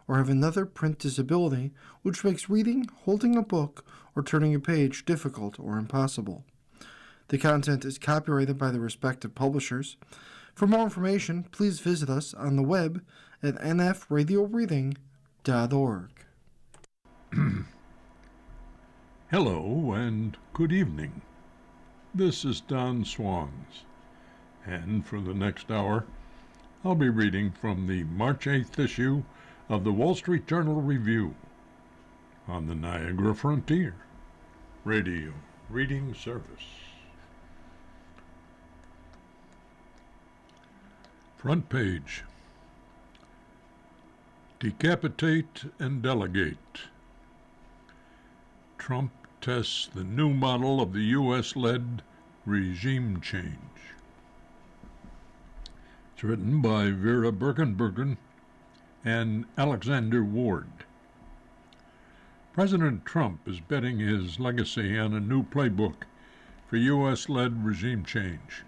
or have another print disability which makes reading, holding a book, or turning a page difficult or impossible. The content is copyrighted by the respective publishers. For more information, please visit us on the web at nfradioreading.org. Hello and good evening. This is Don Swans, and for the next hour, I'll be reading from the March 8th issue of the Wall Street Journal Review on the Niagara Frontier Radio Reading Service. Front page. Decapitate and delegate. Trump tests the new model of the U.S.-led regime change. It's written by Vera Birkenbergen and Alexander Ward. President Trump is betting his legacy on a new playbook for U.S.-led regime change.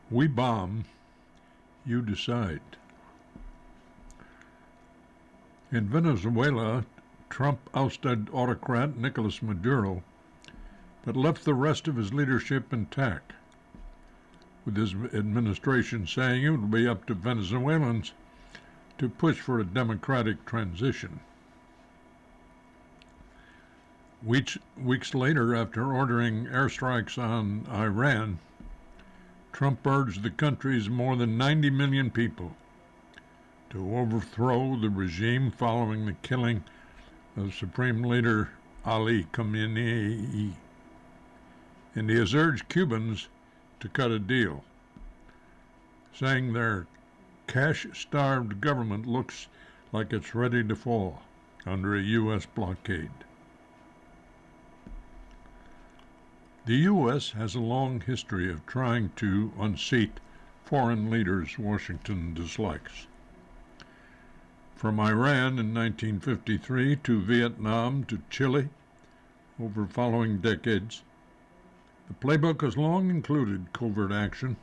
We bomb, you decide. In Venezuela, Trump ousted autocrat Nicolas Maduro, but left the rest of his leadership intact, with his administration saying it would be up to Venezuelans to push for a democratic transition. Weeks later, after ordering airstrikes on Iran, Trump urged the country's more than 90 million people to overthrow the regime following the killing of Supreme Leader Ali Khamenei. And he has urged Cubans to cut a deal, saying their cash-starved government looks like it's ready to fall under a U.S. blockade. The U.S. has a long history of trying to unseat foreign leaders Washington dislikes. From Iran in 1953 to Vietnam to Chile over following decades, the playbook has long included covert action,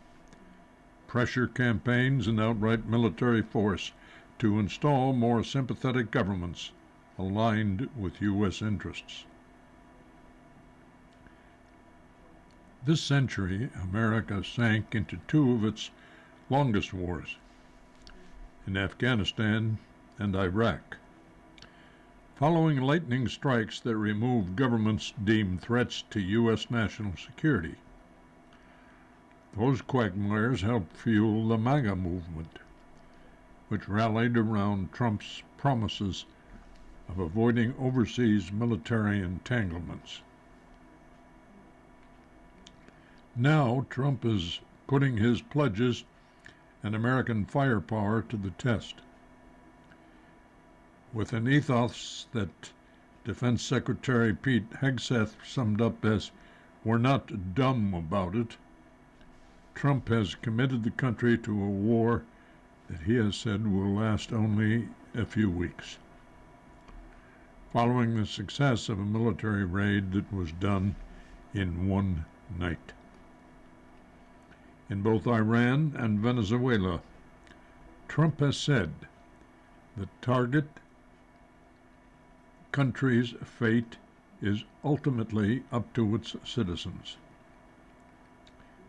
pressure campaigns, and outright military force to install more sympathetic governments aligned with U.S. interests. This century, America sank into two of its longest wars, in Afghanistan and Iraq. Following lightning strikes that removed governments deemed threats to U.S. national security, those quagmires helped fuel the MAGA movement, which rallied around Trump's promises of avoiding overseas military entanglements. Now, Trump is putting his pledges and American firepower to the test. With an ethos that Defense Secretary Pete Hegseth summed up as, "We're not dumb about it," Trump has committed the country to a war that he has said will last only a few weeks, following the success of a military raid that was done in one night. In both Iran and Venezuela, Trump has said the target country's fate is ultimately up to its citizens,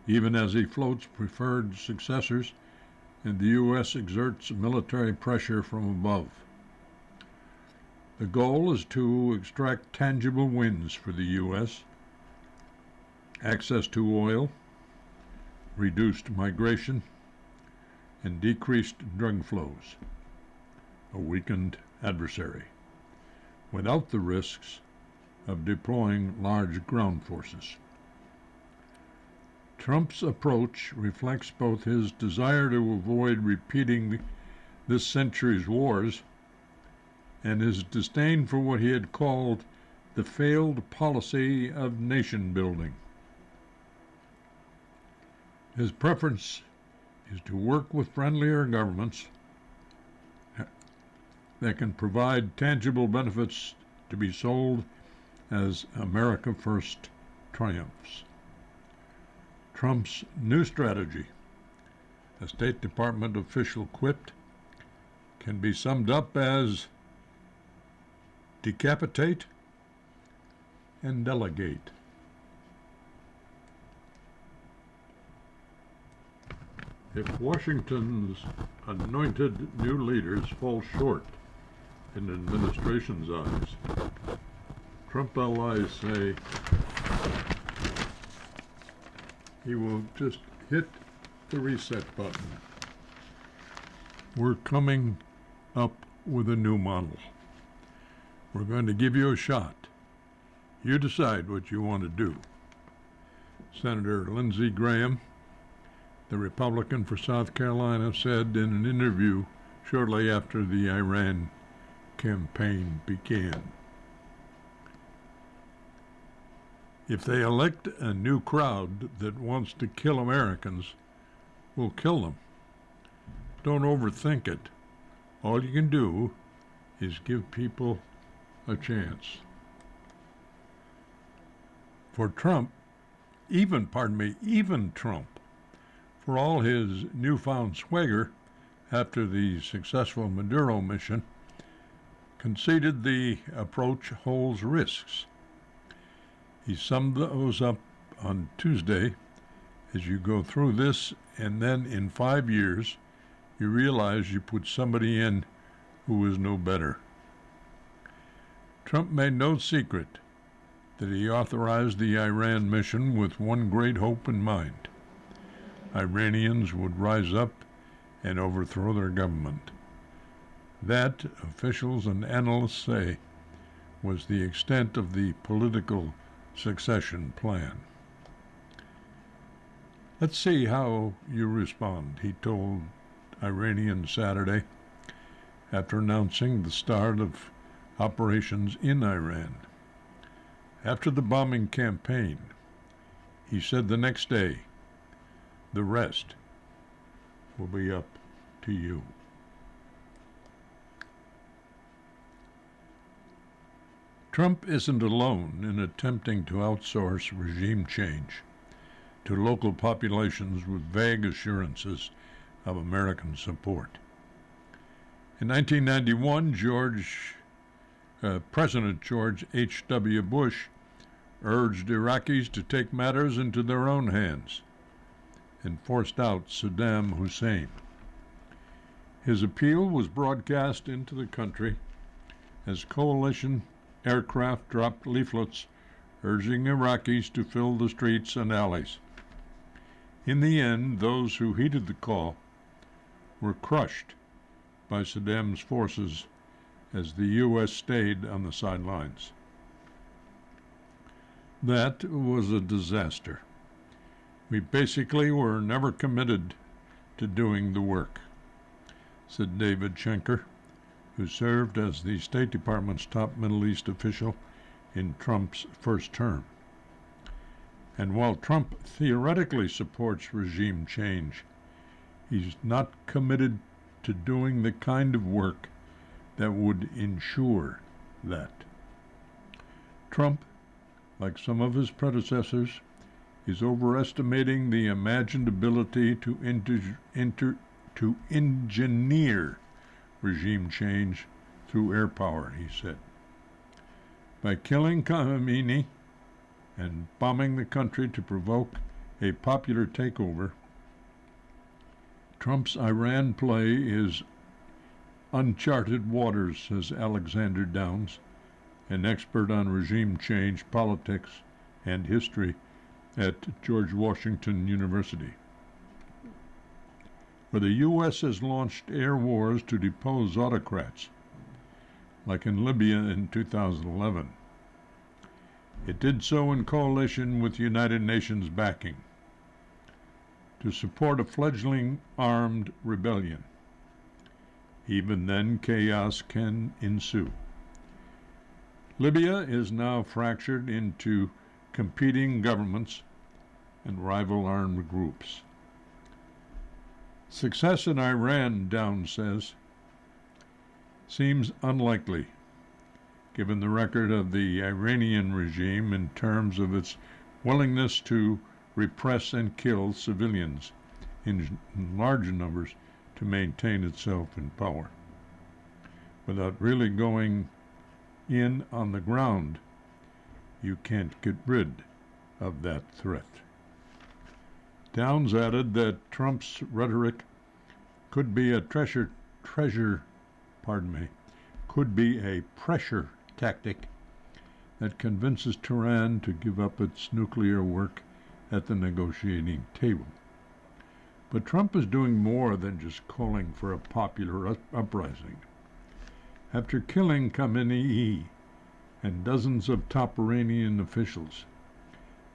even as he floats preferred successors and the U.S. exerts military pressure from above. The goal is to extract tangible wins for the U.S., access to oil, reduced migration, and decreased drug flows, a weakened adversary, without the risks of deploying large ground forces. Trump's approach reflects both his desire to avoid repeating this century's wars and his disdain for what he had called the failed policy of nation building. His preference is to work with friendlier governments that can provide tangible benefits to be sold as America First triumphs. Trump's new strategy, a State Department official quipped, can be summed up as decapitate and delegate. If Washington's anointed new leaders fall short in the administration's eyes, Trump allies say he will just hit the reset button. We're coming up with a new model. We're going to give you a shot. You decide what you want to do. Senator Lindsey Graham, the Republican for South Carolina, said in an interview shortly after the Iran campaign began, if they elect a new crowd that wants to kill Americans, we'll kill them. Don't overthink it. All you can do is give people a chance. For Trump, even Trump, for all his newfound swagger after the successful Maduro mission, conceded the approach holds risks. He summed those up on Tuesday. As you go through this, and then in 5 years, you realize you put somebody in who is no better. Trump made no secret that he authorized the Iran mission with one great hope in mind. Iranians would rise up and overthrow their government. That, officials and analysts say, was the extent of the political succession plan. Let's see how you respond, he told Iranians Saturday after announcing the start of operations in Iran. After the bombing campaign, he said the next day, the rest will be up to you. Trump isn't alone in attempting to outsource regime change to local populations with vague assurances of American support. In 1991, President George H.W. Bush urged Iraqis to take matters into their own hands and forced out Saddam Hussein. His appeal was broadcast into the country as coalition aircraft dropped leaflets urging Iraqis to fill the streets and alleys. In the end, those who heeded the call were crushed by Saddam's forces as the U.S. stayed on the sidelines. That was a disaster. We basically were never committed to doing the work, said David Schenker, who served as the State Department's top Middle East official in Trump's first term. And while Trump theoretically supports regime change, he's not committed to doing the kind of work that would ensure that. Trump, like some of his predecessors, is overestimating the imagined ability to engineer regime change through air power, he said. By killing Khamenei and bombing the country to provoke a popular takeover, Trump's Iran play is uncharted waters, says Alexander Downs, an expert on regime change, politics, and history at George Washington University. Where the U.S. has launched air wars to depose autocrats, like in Libya in 2011. It did so in coalition with United Nations backing to support a fledgling armed rebellion. Even then, chaos can ensue. Libya is now fractured into competing governments and rival armed groups. Success in Iran, Downs says, seems unlikely, given the record of the Iranian regime in terms of its willingness to repress and kill civilians in large numbers to maintain itself in power. without really going in on the ground, you can't get rid of that threat. Downs added that Trump's rhetoric could be a could be a pressure tactic that convinces Tehran to give up its nuclear work at the negotiating table. But Trump is doing more than just calling for a popular uprising. After killing Khamenei and dozens of top Iranian officials,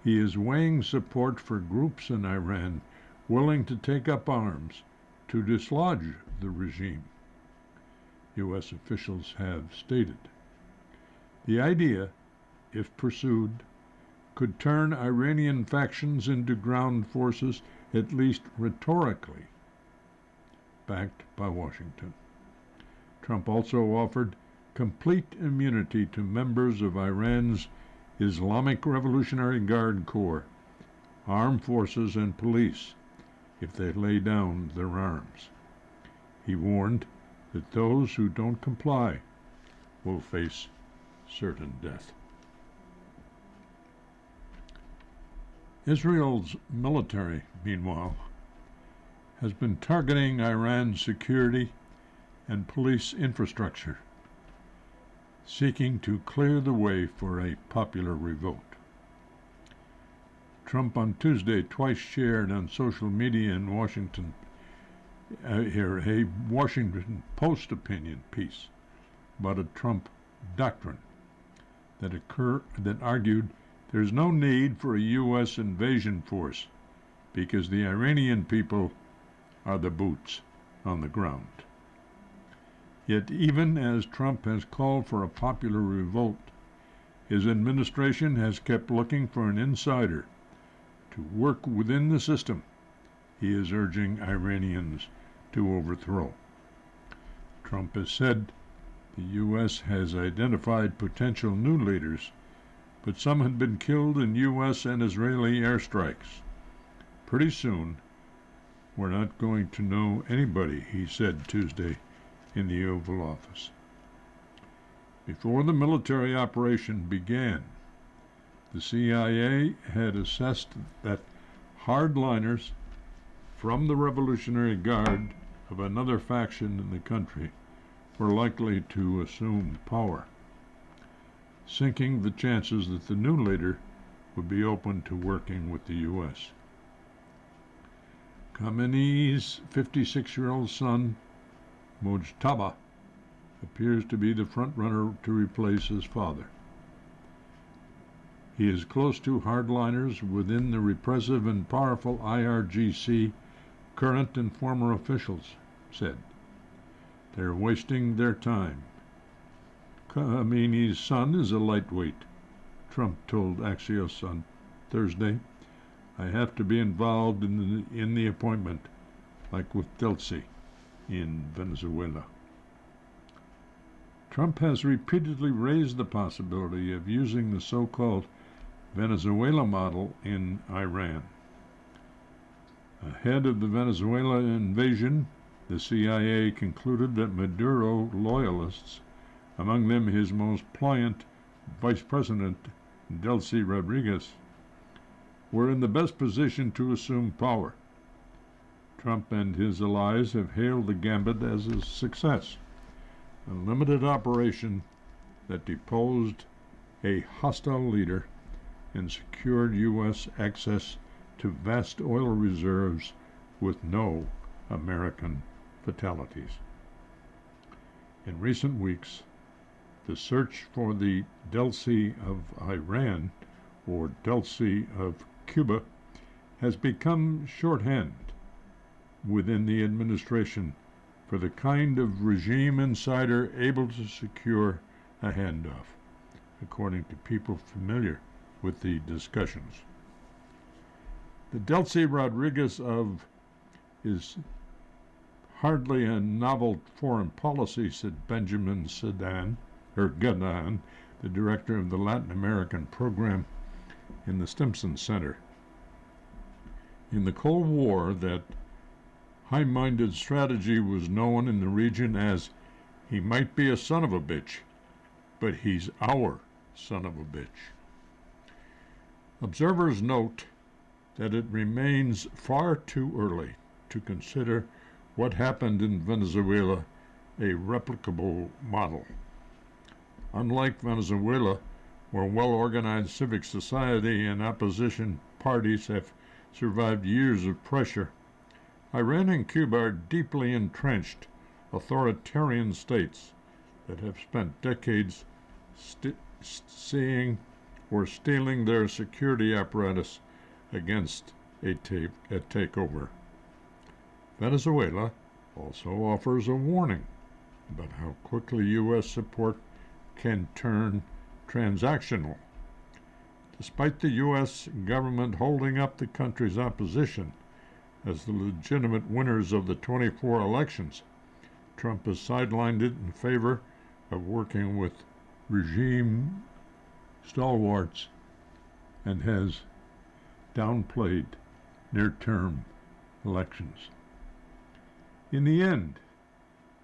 he is weighing support for groups in Iran willing to take up arms to dislodge the regime, U.S. officials have stated. The idea, if pursued, could turn Iranian factions into ground forces, at least rhetorically, backed by Washington. Trump also offered complete immunity to members of Iran's Islamic Revolutionary Guard Corps, armed forces, and police if they lay down their arms. He warned that those who don't comply will face certain death. Israel's military, meanwhile, has been targeting Iran's security and police infrastructure, seeking to clear the way for a popular revolt. Trump on Tuesday twice shared on social media in Washington a Washington Post opinion piece about a Trump doctrine that argued there's no need for a U.S. invasion force because the Iranian people are the boots on the ground. Yet even as Trump has called for a popular revolt, his administration has kept looking for an insider to work within the system he is urging Iranians to overthrow. Trump has said the U.S. has identified potential new leaders, but some had been killed in U.S. and Israeli airstrikes. Pretty soon, we're not going to know anybody, he said Tuesday in the Oval Office. Before the military operation began, the CIA had assessed that hardliners from the Revolutionary Guard of another faction in the country were likely to assume power, sinking the chances that the new leader would be open to working with the U.S. Khamenei's 56-year-old son, Mojtaba, appears to be the front-runner to replace his father. He is close to hardliners within the repressive and powerful IRGC, current and former officials said. They're wasting their time. Khamenei's son is a lightweight, Trump told Axios on Thursday. I have to be involved in the appointment, like with Delcy in Venezuela. Trump has repeatedly raised the possibility of using the so-called Venezuela model in Iran. Ahead of the Venezuela invasion, the CIA concluded that Maduro loyalists, among them his most pliant Vice President Delcy Rodriguez, were in the best position to assume power. Trump and his allies have hailed the gambit as a success, a limited operation that deposed a hostile leader and secured U.S. access to vast oil reserves with no American fatalities. In recent weeks, the search for the Delcy of Iran, or Delcy of Cuba, has become shorthand within the administration for the kind of regime insider able to secure a handoff, according to people familiar with the discussions. The Delcy Rodriguez of is hardly a novel foreign policy, said Benjamin Gadan, the director of the Latin American program in the Stimson Center. In the Cold War, that high-minded strategy was known in the region as He might be a son of a bitch, but he's our son of a bitch. Observers note that it remains far too early to consider what happened in Venezuela a replicable model. Unlike Venezuela, where well-organized civic society and opposition parties have survived years of pressure, Iran and Cuba are deeply entrenched authoritarian states that have spent decades seeing or stealing their security apparatus against a takeover. Venezuela also offers a warning about how quickly U.S. support can turn transactional. Despite the U.S. government holding up the country's opposition as the legitimate winners of the 24 elections, Trump has sidelined it in favor of working with regime stalwarts and has downplayed near-term elections. In the end,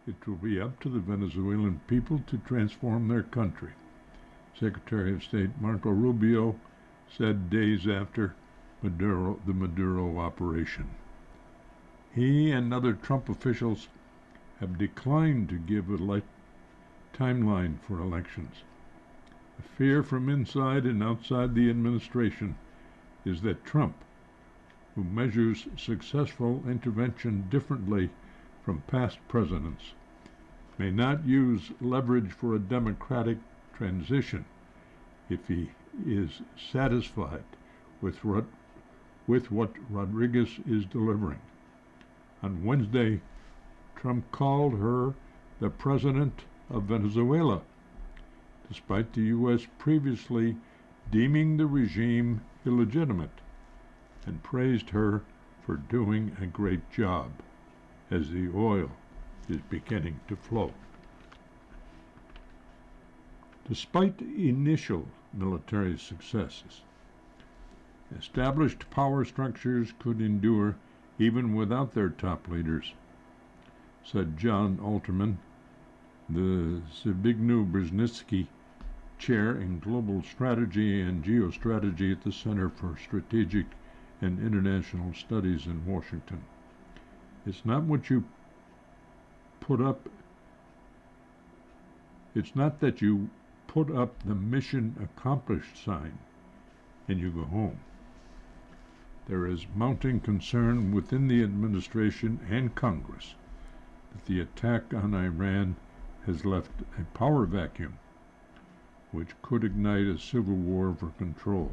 it will be up to the Venezuelan people to transform their country, Secretary of State Marco Rubio said days after the Maduro operation. He and other Trump officials have declined to give a timeline for elections. The fear from inside and outside the administration is that Trump, who measures successful intervention differently from past presidents, may not use leverage for a democratic transition if he is satisfied with what Rodriguez is delivering. On Wednesday, Trump called her the president of Venezuela, despite the U.S. previously deeming the regime illegitimate, and praised her for doing a great job as the oil is beginning to flow. Despite initial military successes, established power structures could endure even without their top leaders, said John Alterman, the Zbigniew Brzezinski Chair in Global Strategy and Geostrategy at the Center for Strategic and International Studies in Washington. It's not what you put up. It's not that you put up the mission accomplished sign and you go home. There is mounting concern within the administration and Congress that the attack on Iran has left a power vacuum which could ignite a civil war for control.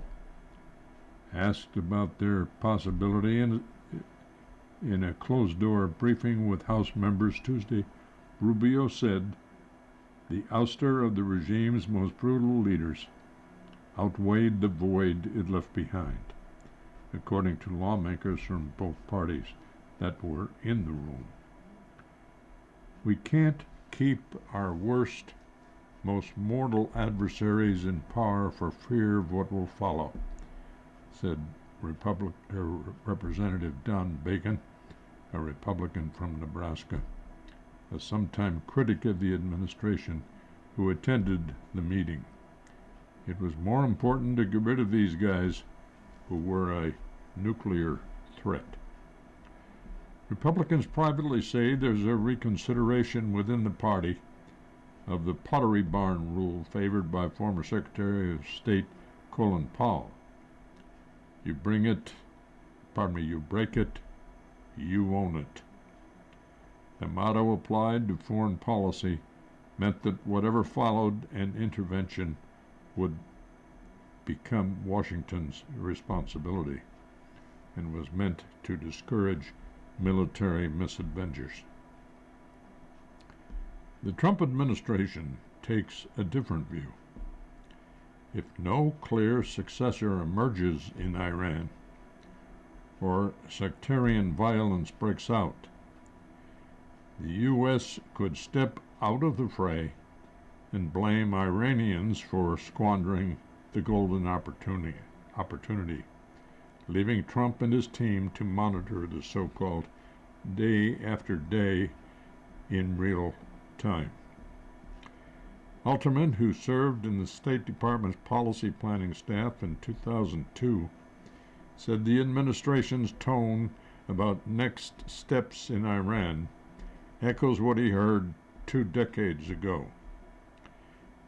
Asked about their possibility in a closed-door briefing with House members Tuesday, Rubio said the ouster of the regime's most brutal leaders outweighed the void it left behind, according to lawmakers from both parties that were in the room. We can't keep our worst, most mortal adversaries in power for fear of what will follow, said Representative Don Bacon, a Republican from Nebraska, a sometime critic of the administration who attended the meeting. It was more important to get rid of these guys who were a nuclear threat. Republicans privately say there's a reconsideration within the party of the Pottery Barn rule favored by former Secretary of State Colin Powell. You break it, you own it. The motto applied to foreign policy meant that whatever followed an intervention would become Washington's responsibility and was meant to discourage military misadventures. The Trump administration takes a different view. If no clear successor emerges in Iran, or sectarian violence breaks out, the U.S. could step out of the fray and blame Iranians for squandering the golden opportunity, leaving Trump and his team to monitor the so-called day after day in real time. Alterman, who served in the State Department's policy planning staff in 2002, said the administration's tone about next steps in Iran echoes what he heard 2 decades ago.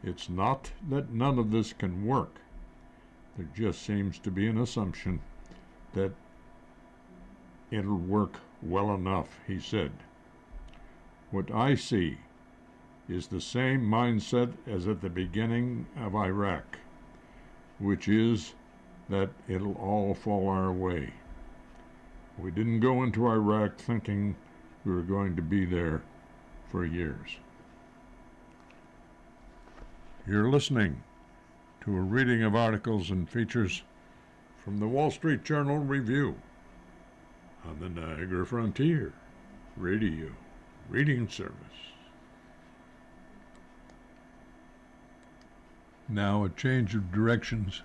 It's not that none of this can work. There just seems to be an assumption that it'll work well enough, he said. What I see is the same mindset as at the beginning of Iraq, which is that it'll all fall our way. We didn't go into Iraq thinking we were going to be there for years. You're listening to a reading of articles and features from the Wall Street Journal Review on the Niagara Frontier Radio Reading Service. Now a change of directions.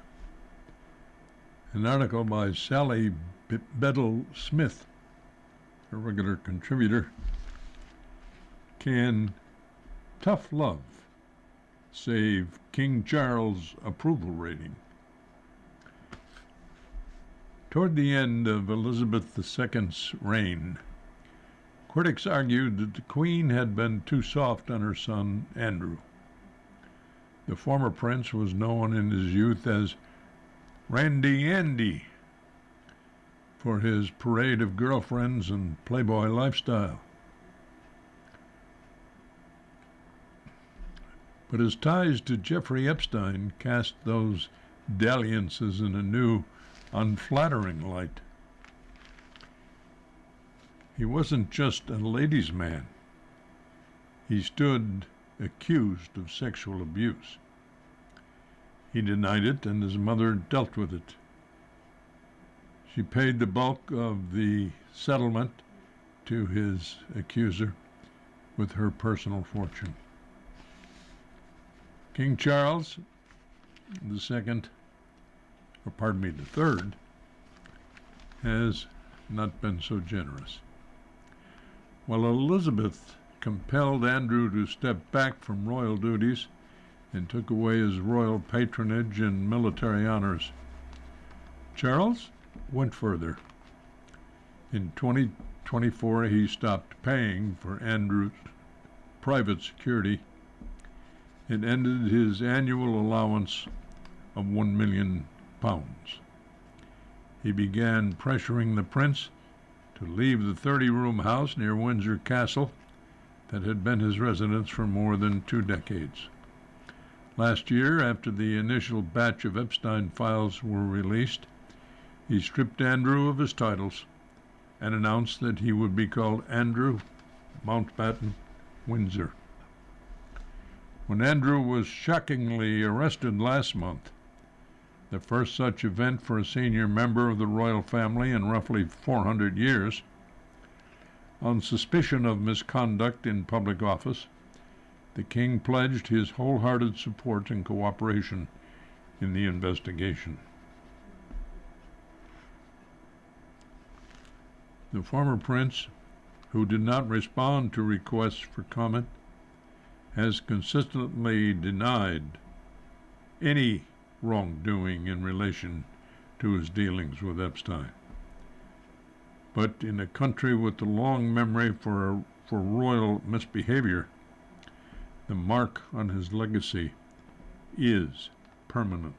An article by Sally Bedell Smith, a regular contributor. Can tough love save King Charles' approval rating? Toward the end of Elizabeth II's reign, critics argued that the Queen had been too soft on her son, Andrew. The former prince was known in his youth as Randy Andy for his parade of girlfriends and playboy lifestyle. But his ties to Jeffrey Epstein cast those dalliances in a new, unflattering light. He wasn't just a ladies' man. He stood accused of sexual abuse. He denied it, and his mother dealt with it. She paid the bulk of the settlement to his accuser with her personal fortune. King Charles II, the third, has not been so generous. While Elizabeth compelled Andrew to step back from royal duties and took away his royal patronage and military honors, Charles went further. In 2024, he stopped paying for Andrew's private security and ended his annual allowance of £1 million. He began pressuring the prince to leave the 30-room house near Windsor Castle that had been his residence for more than 2 decades. Last year, after the initial batch of Epstein files were released, he stripped Andrew of his titles and announced that he would be called Andrew Mountbatten Windsor. When Andrew was shockingly arrested last month, the first such event for a senior member of the royal family in roughly 400 years, on suspicion of misconduct in public office, the king pledged his wholehearted support and cooperation in the investigation. The former prince, who did not respond to requests for comment, has consistently denied any wrongdoing in relation to his dealings with Epstein. But in a country with a long memory for royal misbehavior, the mark on his legacy is permanent.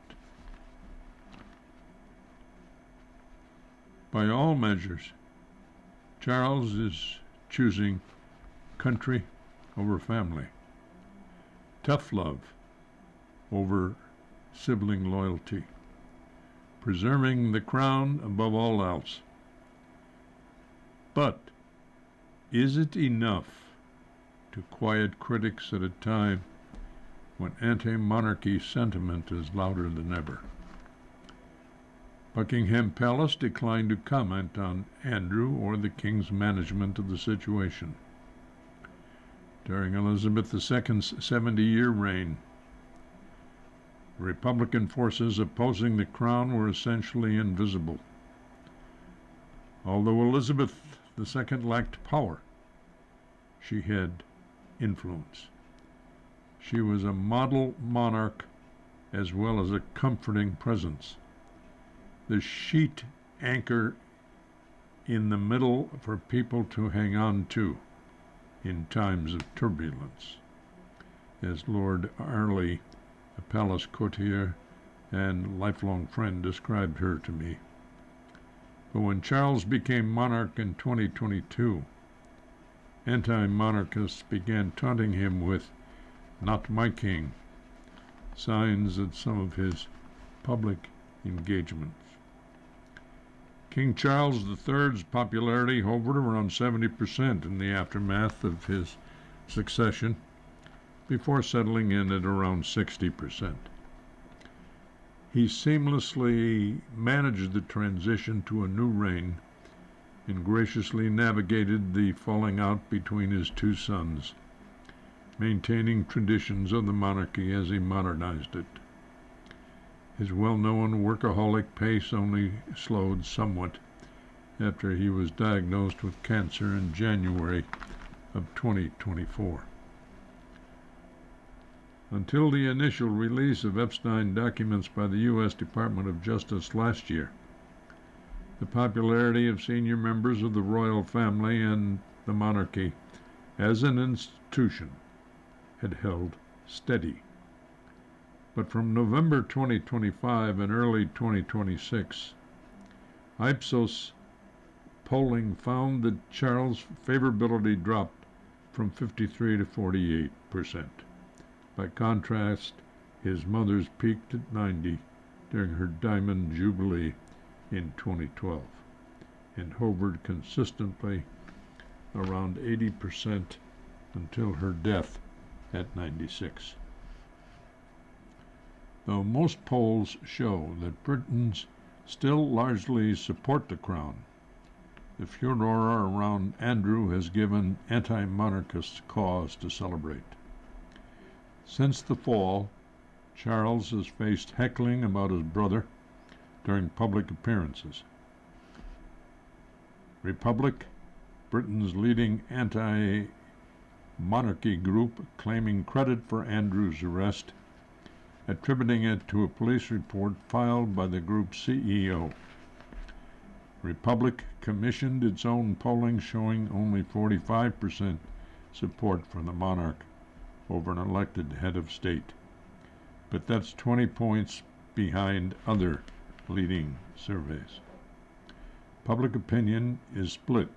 By all measures, Charles is choosing country over family, tough love over sibling loyalty, preserving the crown above all else. But is it enough to quiet critics at a time when anti-monarchy sentiment is louder than ever? Buckingham Palace declined to comment on Andrew or the king's management of the situation. During Elizabeth II's 70-year reign, Republican forces opposing the crown were essentially invisible. Although Elizabeth II lacked power, she had influence. She was a model monarch as well as a comforting presence, the sheet anchor in the middle for people to hang on to in times of turbulence, as Lord Arley, a palace courtier and lifelong friend, described her to me. But when Charles became monarch in 2022, anti-monarchists began taunting him with "not my king," signs at some of his public engagements. King Charles III's popularity hovered around 70% in the aftermath of his succession, before settling in at around 60%. He seamlessly managed the transition to a new reign and graciously navigated the falling out between his two sons, maintaining traditions of the monarchy as he modernized it. His well-known workaholic pace only slowed somewhat after he was diagnosed with cancer in January of 2024. Until the initial release of Epstein documents by the U.S. Department of Justice last year, the popularity of senior members of the royal family and the monarchy as an institution had held steady. But from November 2025 and early 2026, Ipsos polling found that Charles' favorability dropped from 53 to 48%. By contrast, his mother's peaked at 90 during her Diamond Jubilee in 2012 and hovered consistently around 80% until her death at 96. Though most polls show that Britons still largely support the crown, the furor around Andrew has given anti-monarchists cause to celebrate. Since the fall, Charles has faced heckling about his brother during public appearances. Republic, Britain's leading anti-monarchy group, claiming credit for Andrew's arrest, attributing it to a police report filed by the group's CEO. Republic commissioned its own polling showing only 45% support for the monarch over an elected head of state. But that's 20 points behind other leading surveys. Public opinion is split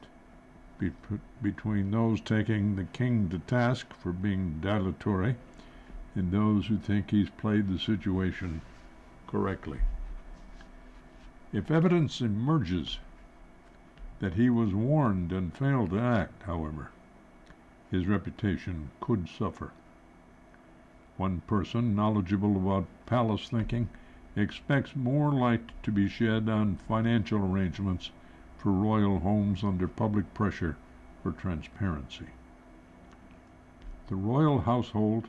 between those taking the king to task for being dilatory and those who think he's played the situation correctly. If evidence emerges that he was warned and failed to act, however, his reputation could suffer. One person knowledgeable about palace thinking expects more light to be shed on financial arrangements for royal homes under public pressure for transparency. The royal household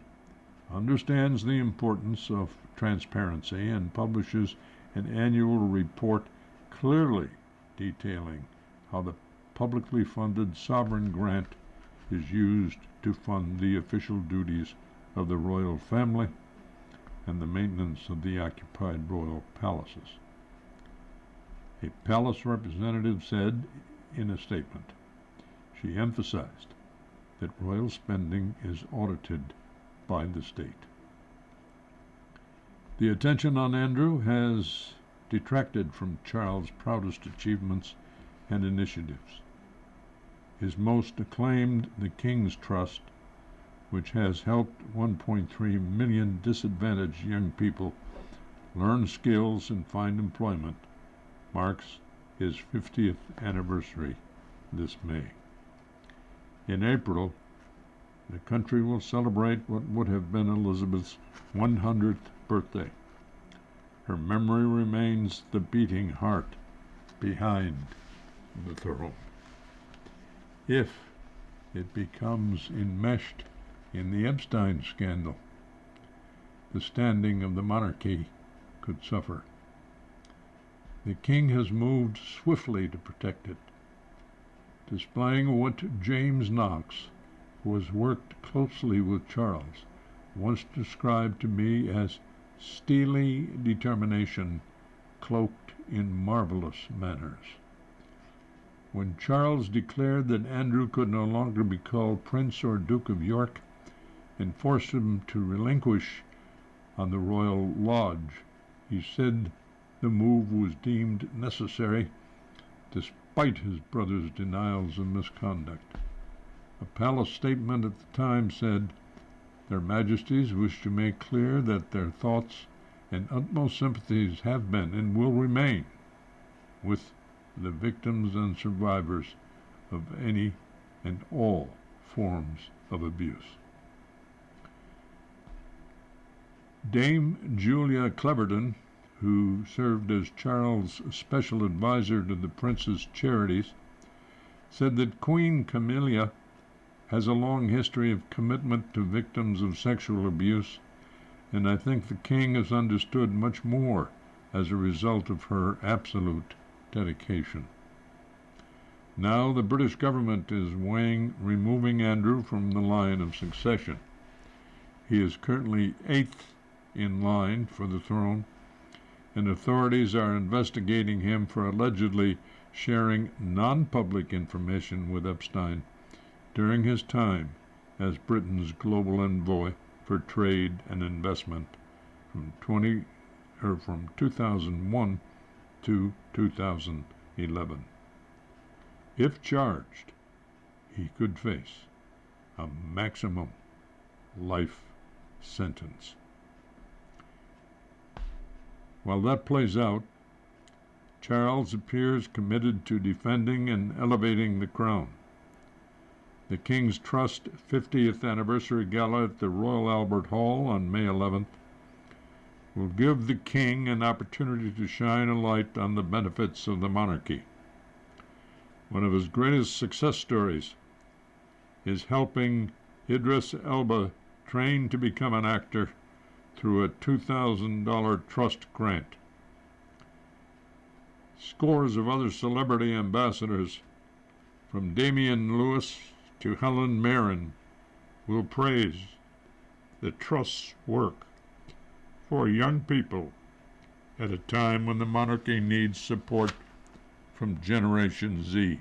understands the importance of transparency and publishes an annual report clearly detailing how the publicly funded sovereign grant is used to fund the official duties of the royal family and the maintenance of the occupied royal palaces. A palace representative said in a statement, she emphasized that royal spending is audited by the state. The attention on Andrew has detracted from Charles' proudest achievements and initiatives. His most acclaimed, the King's Trust, which has helped 1.3 million disadvantaged young people learn skills and find employment, marks his 50th anniversary this May. In April, the country will celebrate what would have been Elizabeth's 100th birthday. Her memory remains the beating heart behind the throne. If it becomes enmeshed in the Epstein scandal, the standing of the monarchy could suffer. The king has moved swiftly to protect it, displaying what James Knox, who has worked closely with Charles, once described to me as steely determination cloaked in marvelous manners. When Charles declared that Andrew could no longer be called Prince or Duke of York, and forced him to relinquish on the royal lodge, he said the move was deemed necessary despite his brother's denials of misconduct. A palace statement at the time said, "Their Majesties wish to make clear that their thoughts and utmost sympathies have been and will remain with the victims and survivors of any and all forms of abuse." Dame Julia Cleverton, who served as Charles' special advisor to the prince's charities, said that Queen Camilla has a long history of commitment to victims of sexual abuse, and I think the king has understood much more as a result of her absolute dedication. Now the British government is weighing removing Andrew from the line of succession. He is currently 8th in line for the throne, and authorities are investigating him for allegedly sharing non-public information with Epstein during his time as Britain's global envoy for trade and investment from 2001 to 2011. If charged, he could face a maximum life sentence. While that plays out, Charles appears committed to defending and elevating the crown. The King's Trust 50th Anniversary Gala at the Royal Albert Hall on May 11th will give the King an opportunity to shine a light on the benefits of the monarchy. One of his greatest success stories is helping Idris Elba train to become an actor through a $2,000 trust grant. Scores of other celebrity ambassadors, from Damian Lewis to Helen Mirren, will praise the Trust's work for young people at a time when the monarchy needs support from Generation Z,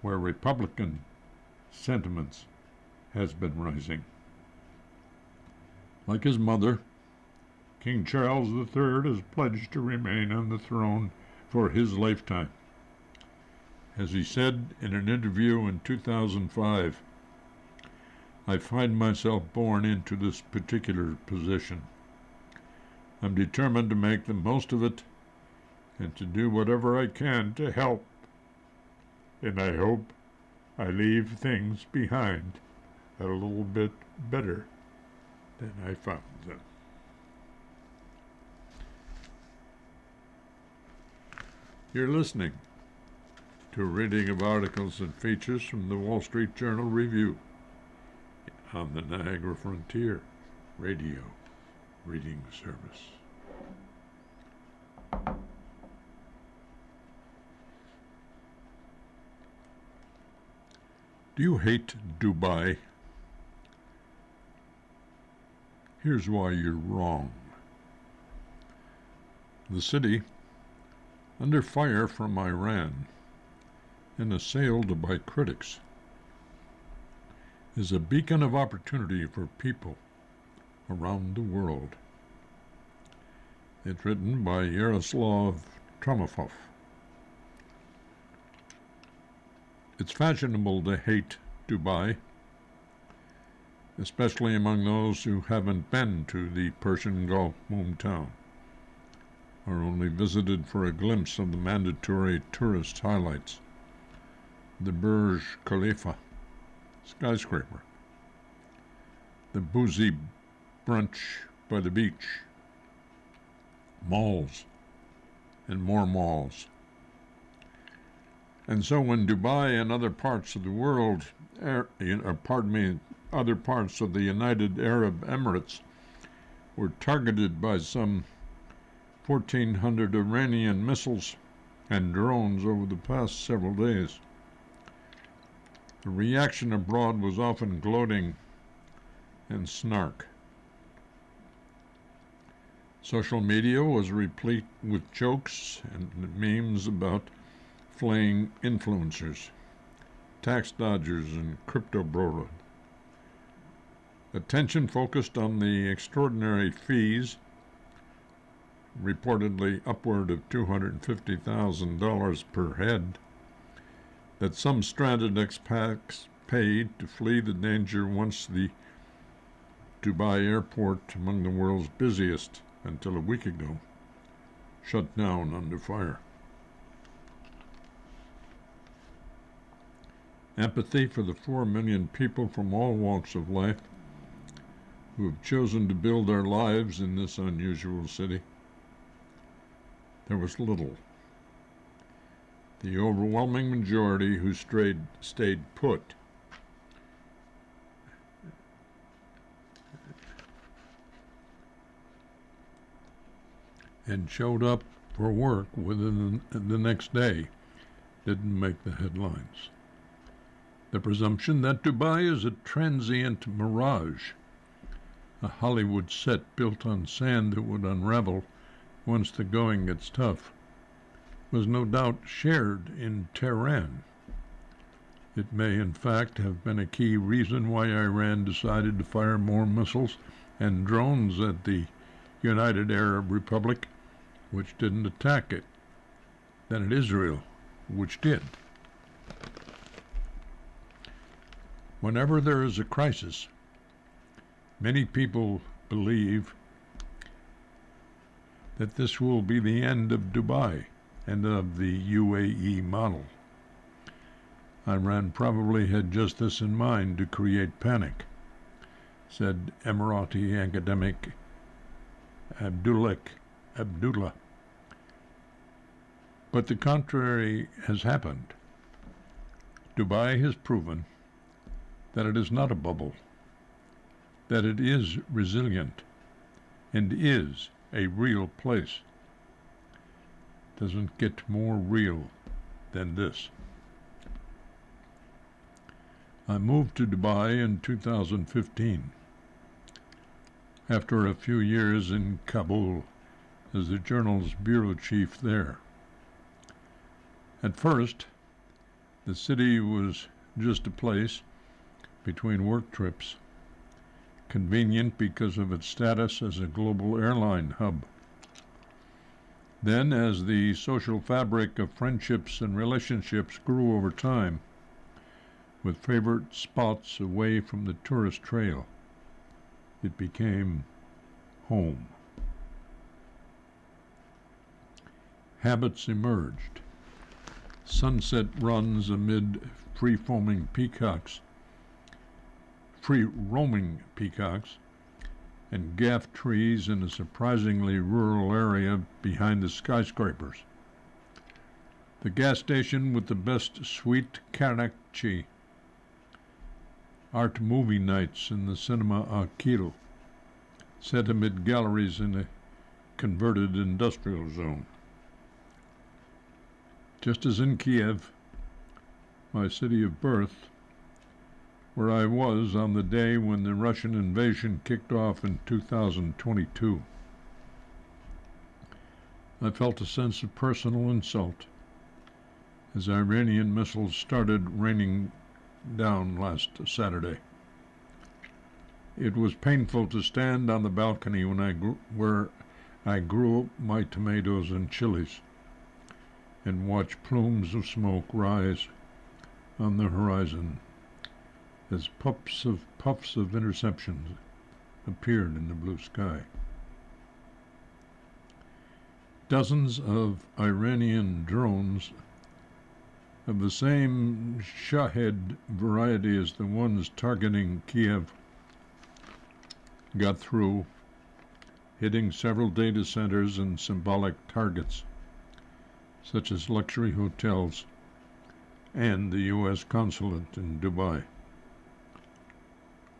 where Republican sentiments has been rising. Like his mother, King Charles III has pledged to remain on the throne for his lifetime. As he said in an interview in 2005, "I find myself born into this particular position. I'm determined to make the most of it and to do whatever I can to help. And I hope I leave things behind a little bit better than I found them." You're listening to a reading of articles and features from the Wall Street Journal Review on the Niagara Frontier Radio Reading Service. Do you hate Dubai? Here's why you're wrong. The city, under fire from Iran and assailed by critics, is a beacon of opportunity for people around the world. It's written by Yaroslav Tromofov. It's fashionable to hate Dubai, especially among those who haven't been to the Persian Gulf hometown, or only visited for a glimpse of the mandatory tourist highlights: the Burj Khalifa skyscraper, the boozy brunch by the beach, malls, and more malls. And so when Dubai and other parts of the world, other parts of the United Arab Emirates were targeted by some 1,400 Iranian missiles and drones over the past several days, the reaction abroad was often gloating and snark. Social media was replete with jokes and memes about fleeing influencers, tax dodgers, and crypto bro. Attention focused on the extraordinary fees, reportedly upward of $250,000 per head, that some stranded expats paid to flee the danger once the Dubai airport, among the world's busiest until a week ago, shut down under fire. Empathy for the 4 million people from all walks of life who have chosen to build their lives in this unusual city. There was little. The overwhelming majority who stayed put and showed up for work within the next day didn't make the headlines. The presumption that Dubai is a transient mirage, a Hollywood set built on sand that would unravel once the going gets tough, was no doubt shared in Tehran. It may, in fact, have been a key reason why Iran decided to fire more missiles and drones at the United Arab Republic, which didn't attack it, than at Israel, which did. Whenever there is a crisis, many people believe that this will be the end of Dubai and of the UAE model. Iran probably had just this in mind to create panic, said Emirati academic Abdullah. But the contrary has happened. Dubai has proven that it is not a bubble, that it is resilient and is a real place. Doesn't get more real than this. I moved to Dubai in 2015, after a few years in Kabul as the journal's bureau chief there. At first, the city was just a place between work trips, convenient because of its status as a global airline hub. Then, as the social fabric of friendships and relationships grew over time, with favorite spots away from the tourist trail, it became home. Habits emerged. Sunset runs amid free-roaming peacocks, and gaff trees in a surprisingly rural area behind the skyscrapers. The gas station with the best sweet karachi, art movie nights in the cinema Akil, set amid galleries in a converted industrial zone. Just as in Kiev, my city of birth, where I was on the day when the Russian invasion kicked off in 2022. I felt a sense of personal insult as Iranian missiles started raining down last Saturday. It was painful to stand on the balcony where I grew my tomatoes and chilies and watch plumes of smoke rise on the horizon as puffs of interceptions appeared in the blue sky. Dozens of Iranian drones of the same Shahed variety as the ones targeting Kiev got through, hitting several data centers and symbolic targets, such as luxury hotels and the U.S. consulate in Dubai.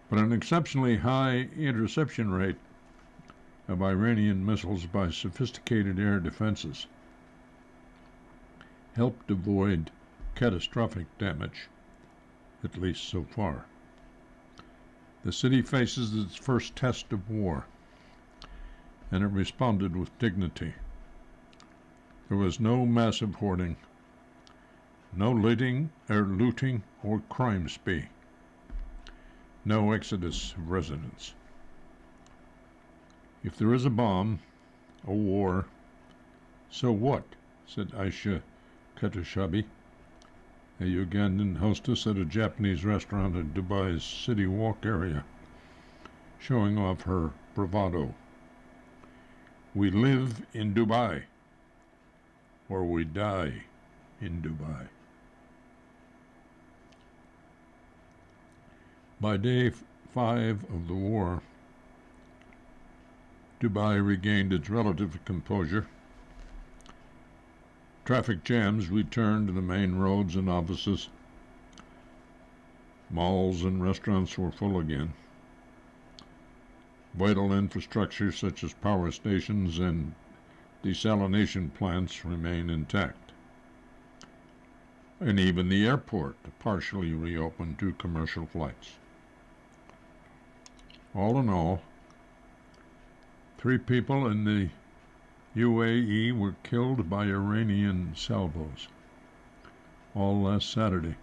But an exceptionally high interception rate of Iranian missiles by sophisticated air defenses helped avoid catastrophic damage, at least so far. The city faces its first test of war and it responded with dignity. There was no massive hoarding, no looting or crime spree, no exodus of residents. If there is a bomb, a war, so what? Said Aisha Katashabi, a Ugandan hostess at a Japanese restaurant in Dubai's City Walk area, showing off her bravado. We live in Dubai, or we die in Dubai. By day 5 of the war, Dubai regained its relative composure. Traffic jams returned to the main roads and offices. Malls and restaurants were full again. Vital infrastructure such as power stations and desalination plants remain intact. And even the airport partially reopened to commercial flights. All in all, 3 people in the UAE were killed by Iranian salvos, all last Saturday,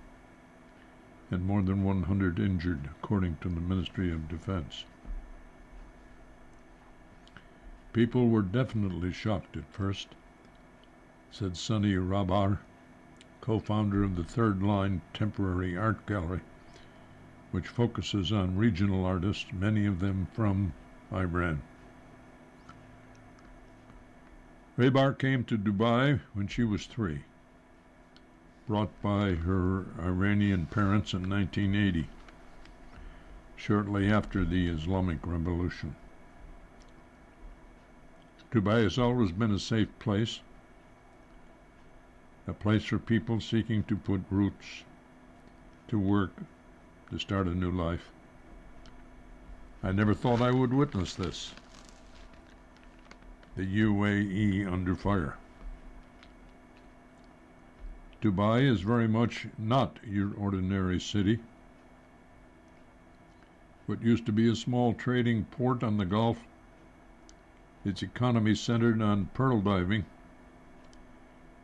and more than 100 injured, according to the Ministry of Defense. People were definitely shocked at first, said Sunny Rabar, co-founder of the Third Line Temporary Art Gallery, which focuses on regional artists, many of them from Iran. Rabar came to Dubai when she was 3, brought by her Iranian parents in 1980, shortly after the Islamic Revolution. Dubai has always been a safe place, a place for people seeking to put roots, to work, to start a new life. I never thought I would witness this. The UAE under fire. Dubai is very much not your ordinary city. What used to be a small trading port on the Gulf, its economy centered on pearl diving,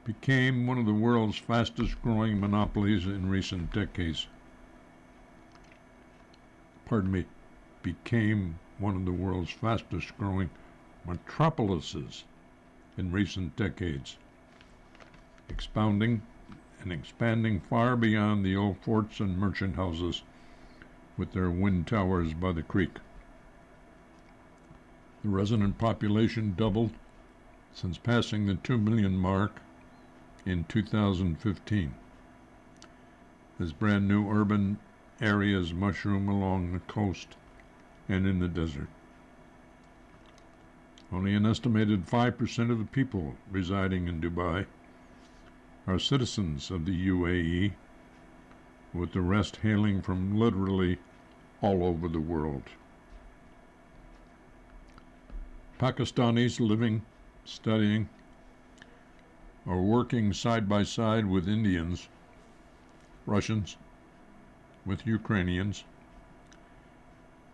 became one of the world's fastest growing monopolies in recent decades. Became one of the world's fastest growing metropolises in recent decades, expounding and expanding far beyond the old forts and merchant houses with their wind towers by the creek. The resident population doubled since passing the 2 million mark in 2015, as brand new urban areas mushroom along the coast and in the desert. Only an estimated 5% of the people residing in Dubai are citizens of the UAE, with the rest hailing from literally all over the world. Pakistanis living, studying, or working side by side with Indians, Russians with Ukrainians,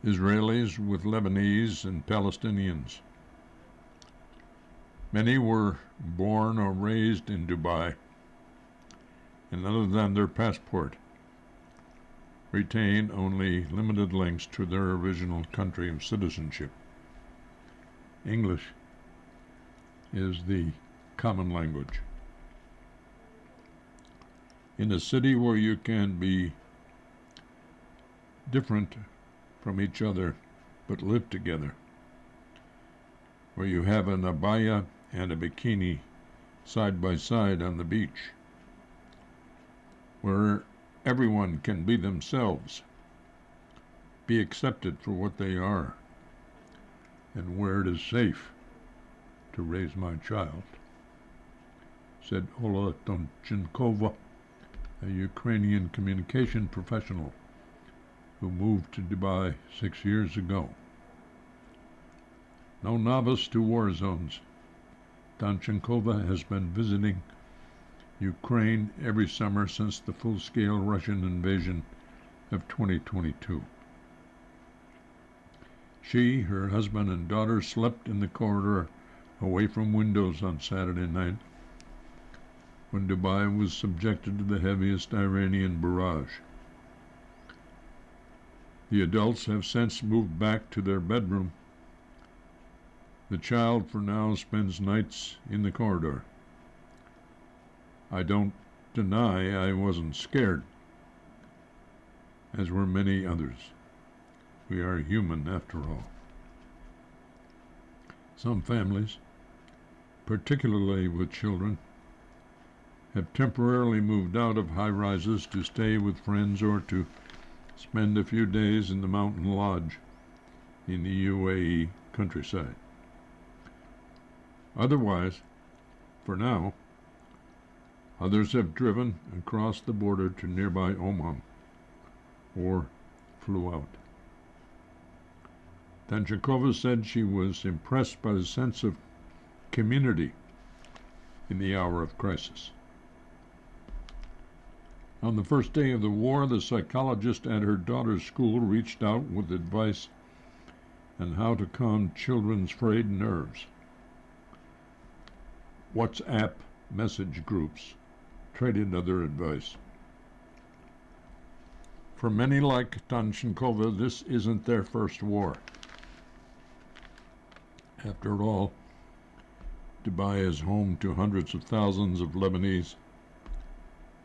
Israelis with Lebanese and Palestinians. Many were born or raised in Dubai, and other than their passport, retain only limited links to their original country of citizenship. English is the common language. In a city where you can be different from each other but live together, where you have an abaya and a bikini side by side on the beach, where everyone can be themselves, be accepted for what they are, and where it is safe to raise my child, said Ola Tonchenkova, a Ukrainian communication professional who moved to Dubai 6 years ago. No novice to war zones, Tonchenkova has been visiting Ukraine every summer since the full-scale Russian invasion of 2022. She, her husband, and daughter slept in the corridor away from windows on Saturday night when Dubai was subjected to the heaviest Iranian barrage. The adults have since moved back to their bedroom. The child for now spends nights in the corridor. I don't deny I wasn't scared, as were many others. We are human after all. Some families, particularly with children, have temporarily moved out of high rises to stay with friends or to spend a few days in the mountain lodge in the UAE countryside. Otherwise, for now, others have driven across the border to nearby Oman or flew out. Tanchakova said she was impressed by the sense of community in the hour of crisis. On the first day of the war, the psychologist at her daughter's school reached out with advice on how to calm children's frayed nerves. WhatsApp message groups traded other advice. For many like Tanchenkova, this isn't their first war. After all, Dubai is home to hundreds of thousands of Lebanese,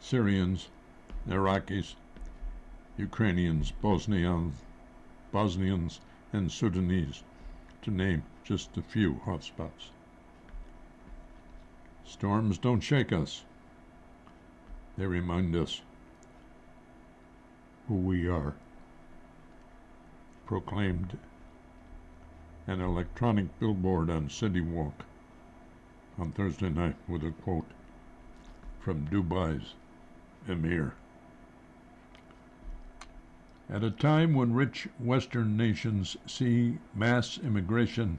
Syrians, Iraqis, Ukrainians, Bosnians, and Sudanese, to name just a few hotspots. Storms don't shake us. They remind us who we are, proclaimed an electronic billboard on City Walk on Thursday night with a quote from Dubai's Emir. At a time when rich Western nations see mass immigration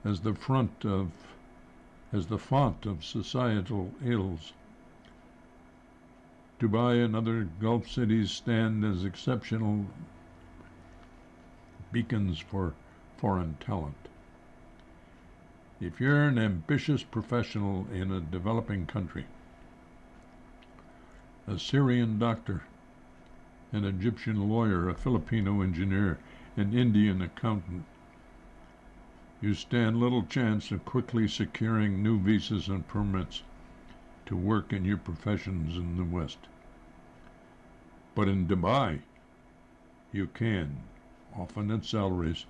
as the font of societal ills, Dubai and other Gulf cities stand as exceptional beacons for foreign talent. If you're an ambitious professional in a developing country, a Syrian doctor, an Egyptian lawyer, a Filipino engineer, an Indian accountant, you stand little chance of quickly securing new visas and permits to work in your professions in the West. But in Dubai, you can, often at salaries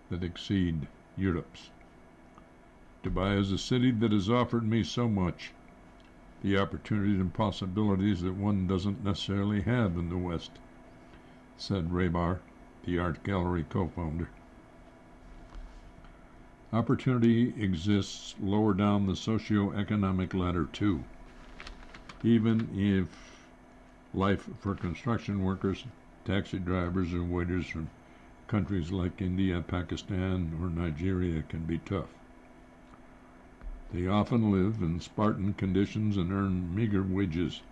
that exceed Europe's. Dubai is a city that has offered me so much, the opportunities and possibilities that one doesn't necessarily have in the West, said Raybar, the art gallery co-founder. Opportunity exists lower down the socio-economic ladder too, even if life for construction workers, taxi drivers, and waiters from countries like India, Pakistan, or Nigeria can be tough. They often live in Spartan conditions and earn meager wages,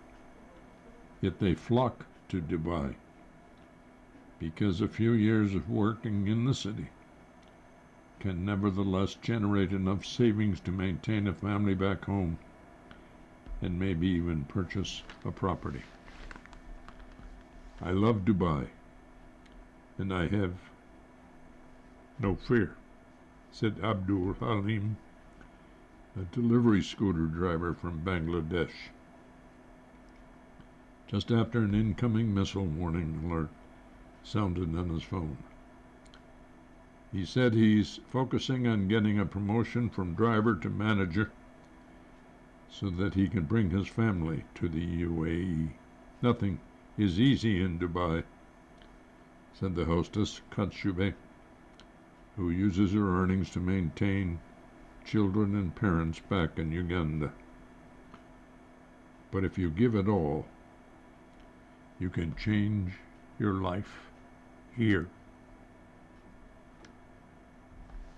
yet they flock to Dubai because a few years of working in the city can nevertheless generate enough savings to maintain a family back home and maybe even purchase a property. I love Dubai, and I have no fear, said Abdul Halim, a delivery scooter driver from Bangladesh, just after an incoming missile warning alert sounded on his phone. He said he's focusing on getting a promotion from driver to manager so that he can bring his family to the UAE. Nothing is easy in Dubai, said the hostess, Katshube, who uses her earnings to maintain children and parents back in Uganda. But if you give it all, you can change your life here.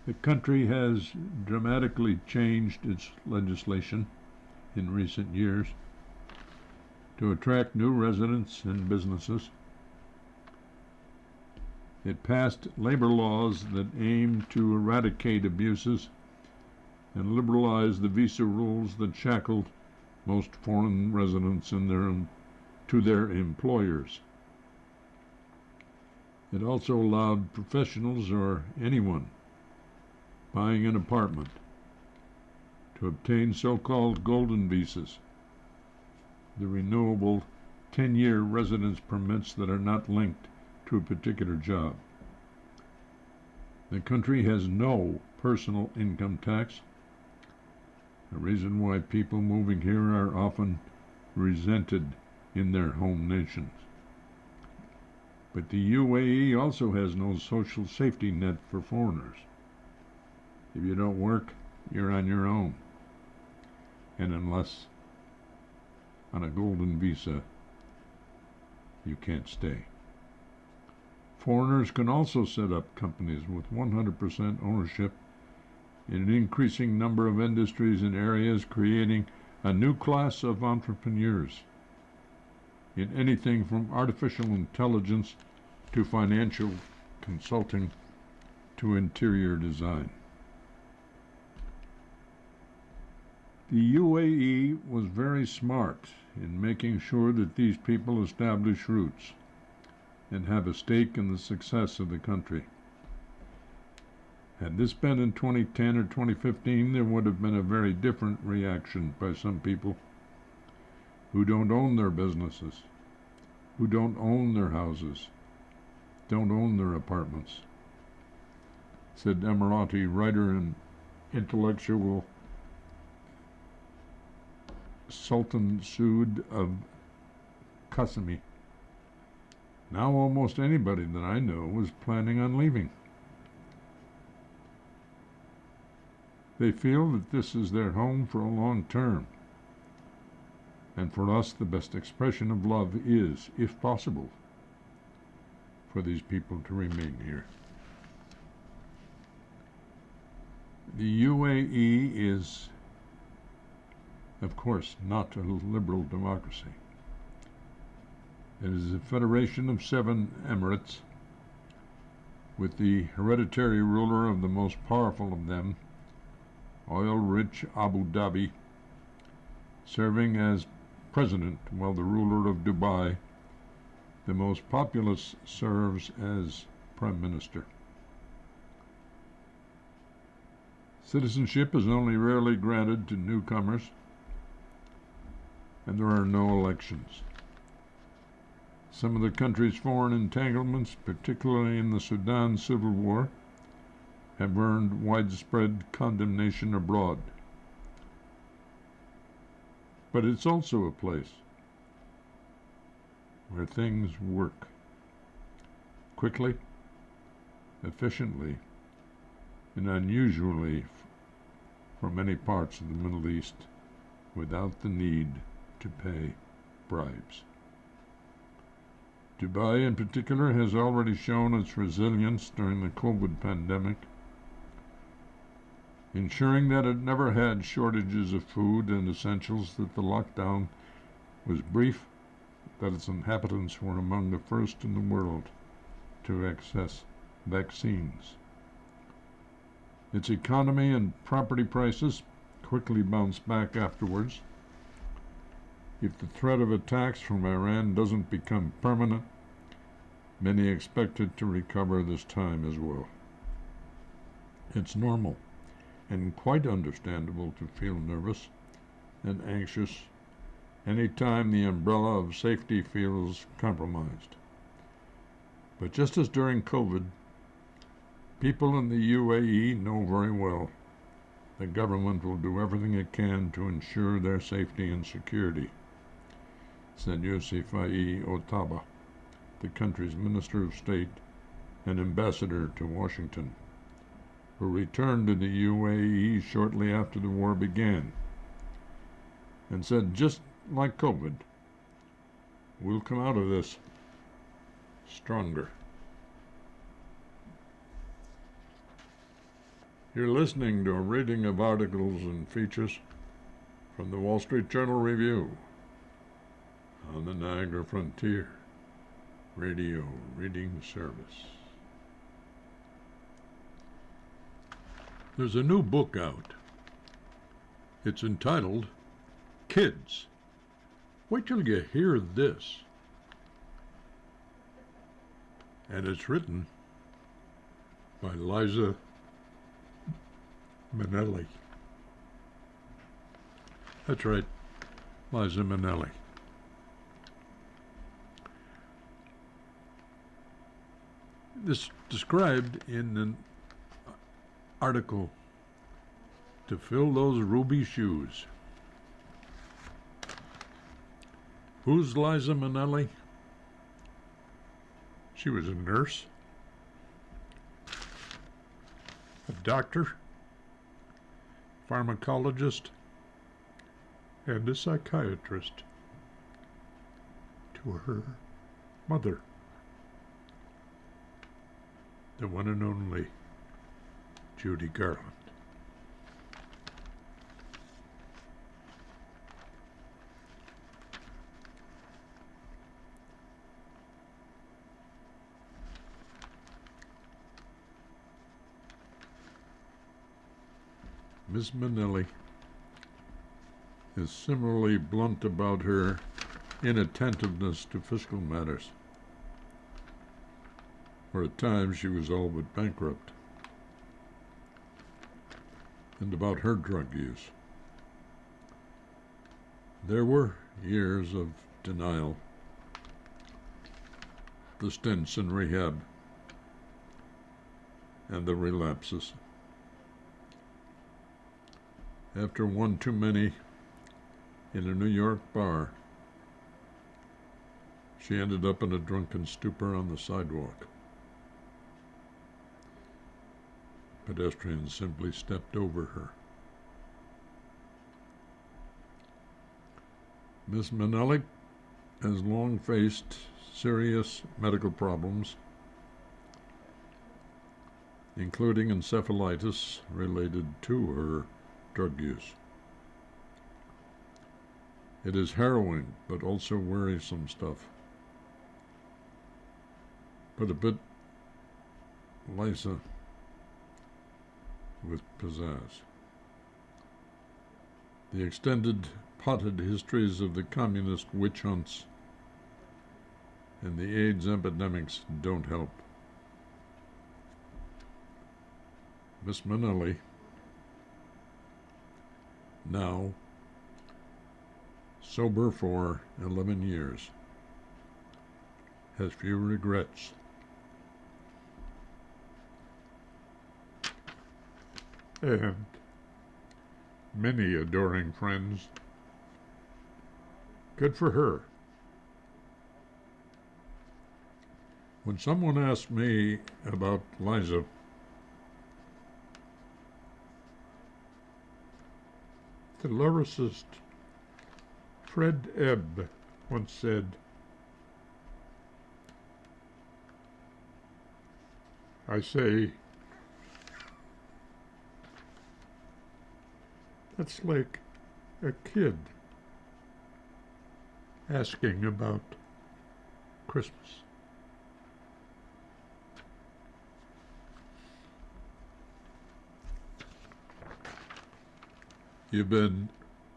The country has dramatically changed its legislation in recent years to attract new residents and businesses. It passed labor laws that aimed to eradicate abuses and liberalize the visa rules that shackled most foreign residents to their employers. It also allowed professionals or anyone buying an apartment to obtain so-called golden visas, the renewable 10-year residence permits that are not linked to a particular job. The country has no personal income tax, a reason why people moving here are often resented in their home nations. But the UAE also has no social safety net for foreigners. If you don't work, you're on your own. And unless on a golden visa, you can't stay. Foreigners can also set up companies with 100% ownership in an increasing number of industries and areas, creating a new class of entrepreneurs in anything from artificial intelligence to financial consulting to interior design. The UAE was very smart in making sure that these people establish roots and have a stake in the success of the country. Had this been in 2010 or 2015, there would have been a very different reaction by some people who don't own their businesses, who don't own their houses, don't own their apartments, said Emirati writer and intellectual Sultan Sood of Qasimi. Now almost anybody that I know was planning on leaving. They feel that this is their home for a long term. And for us, the best expression of love is, if possible, for these people to remain here. The UAE is, of course, not a liberal democracy. It is a federation of 7 emirates, with the hereditary ruler of the most powerful of them, oil-rich Abu Dhabi, serving as president, while the ruler of Dubai, the most populous, serves as prime minister. Citizenship is only rarely granted to newcomers, and there are no elections. Some of the country's foreign entanglements, particularly in the Sudan civil war, have earned widespread condemnation abroad. But it's also a place where things work quickly, efficiently, and unusually for many parts of the Middle East without the need to pay bribes. Dubai in particular has already shown its resilience during the COVID pandemic, ensuring that it never had shortages of food and essentials, that the lockdown was brief, that its inhabitants were among the first in the world to access vaccines. Its economy and property prices quickly bounced back afterwards. If the threat of attacks from Iran doesn't become permanent, many expect it to recover this time as well. It's normal and quite understandable to feel nervous and anxious any time the umbrella of safety feels compromised. But just as during COVID, people in the UAE know very well the government will do everything it can to ensure their safety and security, said Yosef Otaba, the country's Minister of State and ambassador to Washington, who returned to the UAE shortly after the war began, and said, just like COVID, we'll come out of this stronger. You're listening to a reading of articles and features from the Wall Street Journal Review on the Niagara Frontier Radio Reading Service. There's a new book out. It's entitled Kids. Wait till you hear this. And it's written by Liza Minnelli. That's right, Liza Minnelli. This described in an article, to fill those ruby shoes. Who's Liza Minnelli? She was a nurse, a doctor, pharmacologist, and a psychiatrist to her mother, the one and only Judy Garland. Miss Minnelli is similarly blunt about her inattentiveness to fiscal matters, for at times she was all but bankrupt, and about her drug use. There were years of denial, the stints in rehab, and the relapses. After one too many in a New York bar, she ended up in a drunken stupor on the sidewalk. Pedestrians simply stepped over her. Miss Minnelli has long faced serious medical problems, including encephalitis related to her drug use. It is harrowing, but also worrisome stuff. But a bit Liza with pizzazz. The extended, potted histories of the communist witch hunts and the AIDS epidemics don't help. Miss Minnelli, now sober for 11 years, has few regrets. And many adoring friends. Good for her. When someone asked me about Liza, the lyricist Fred Ebb once said, I say, that's like a kid asking about Christmas. You've been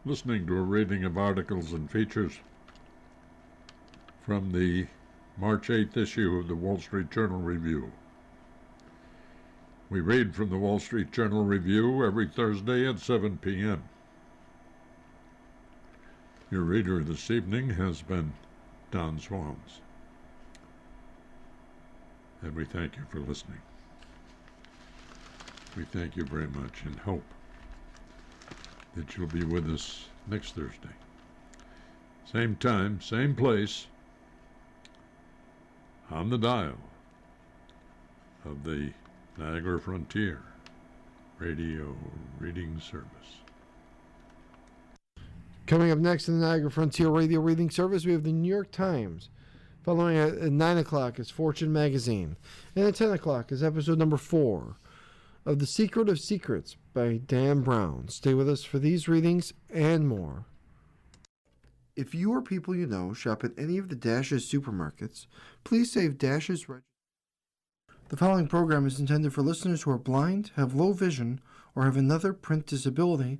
listening to a reading of articles and features from the March 8th issue of the Wall Street Journal Review. We read from the Wall Street Journal Review every Thursday at 7 p.m. Your reader this evening has been Don Swans, and we thank you for listening. We thank you very much and hope that you'll be with us next Thursday. Same time, same place, on the dial of the Niagara Frontier Radio Reading Service. Coming up next in the Niagara Frontier Radio Reading Service, we have the New York Times. Following at 9 o'clock is Fortune Magazine. And at 10 o'clock is episode number 4 of The Secret of Secrets by Dan Brown. Stay with us for these readings and more. If you or people you know shop at any of the Dash's supermarkets, please save Dash's register. The following program is intended for listeners who are blind, have low vision, or have another print disability